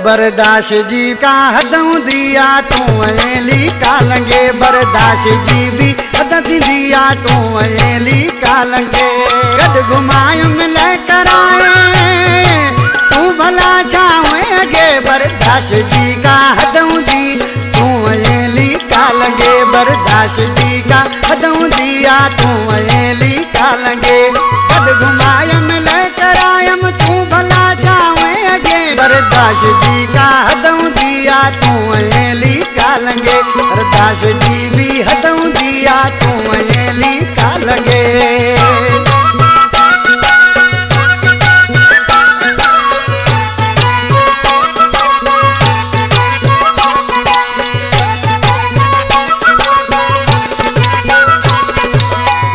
बर्दाश्त जी का हदूं दिया तू अली कालंगे बर्दाश्त जी भी हद दिया तू अली कालंगे गड घुमाय मिल कराए तू भला जावे अगे बर्दाश्त जी का हदूं दी तू अली कालंगे बर्दाश्त जी का हदूं दिया तू अली कालंगे गड घुमाय मिल करायम तू भला जावे अगे बर्दाश्त जी का हदूं दिया तू अली कालंगे बर्दाश्त जी भी हदूं दिया तू अली कालंगे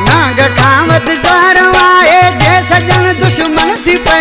नाग खावत ज़ारवाए जे सजन दुश्मन थी पे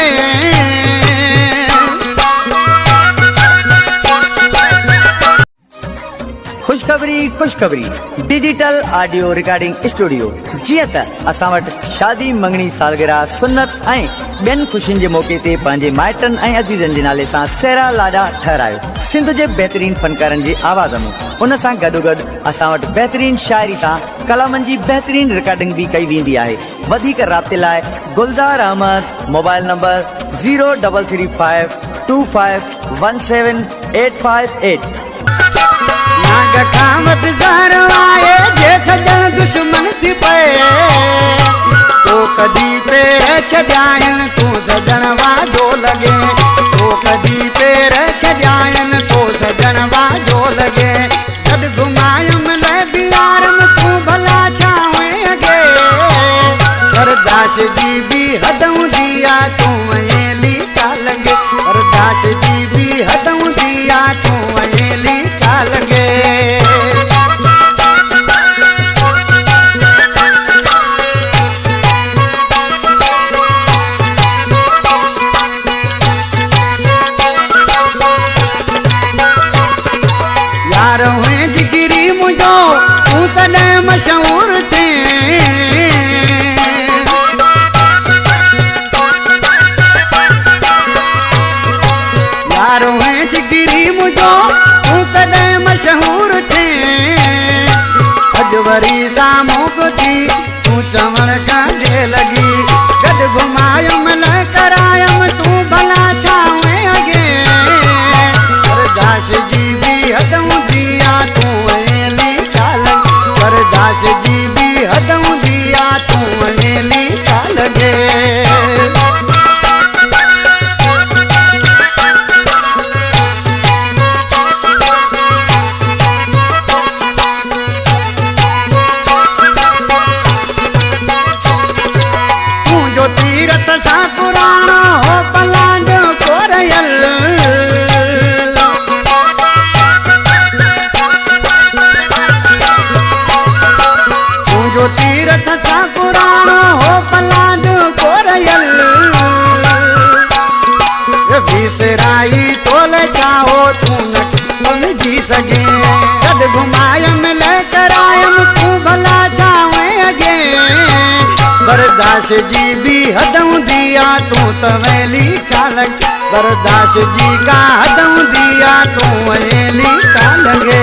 खुशखबरी डिजिटल ऑडियो रिकॉर्डिंग स्टूडियो जीअं त असां वटि शादी मंगणी सालगिरह सुन्नत ऐं ॿियनि खुशियुनि जे मौके ते पंहिंजे माइटनि ऐं अज़ीज़नि जे नाले सां सेरा लाॾा ठहरायो सिंध जे बहितरीन फनकारनि जी आवाज़ में उन सां गॾोगॾु असां वटि बहितरीन शाइरी सां कलामनि जी बहितरीन रिकॉर्डिंग भी कई वेंदी आहे वधीक राब्ते लाइ गुलज़ार अहमद मोबाइल नंबर 0335251785 नाग खावत ज़ारवाए जे सजन दुश्मन थी पे तो कदी पेर छॾायन तू सजन वादो लगे तो कदी पेर छॾायन तो सजन वादो लगे गड घुमायम ले बियारम तू भला छावे अगे बर्दाश्त जी भी हदूं दिया तू अली कालंगे बर्दाश्त जी भी हदूं दिया तू अली कालंगे यार हुए जिगरी मुझो तू तने मशहूर थे यार हुए जिगरी मुझो तू तने मशहूर थे अजवरी सामो को थी तू चवण कांजे लगी गड घुमायम ल करायम तू भला छावे अगे बर्दाश्त जी भी हदूं दिया तू अली कालंगे बर्दाश्त जी भी हदूं दिया तू अली कालंगे सा पुराणो हो पलांडो कोरयल तुझो तीरथ सा पुराणो हो पलांडो कोरयल विसराई तोल जाओ तू न समझी सके गद घुमायम ले करायम तू भला जावे अगे बर्दाश्त जी भी हदूं दिया तू तवेली कालंगे बर्दाश्त जी का हदूं दिया तू अली कालंगे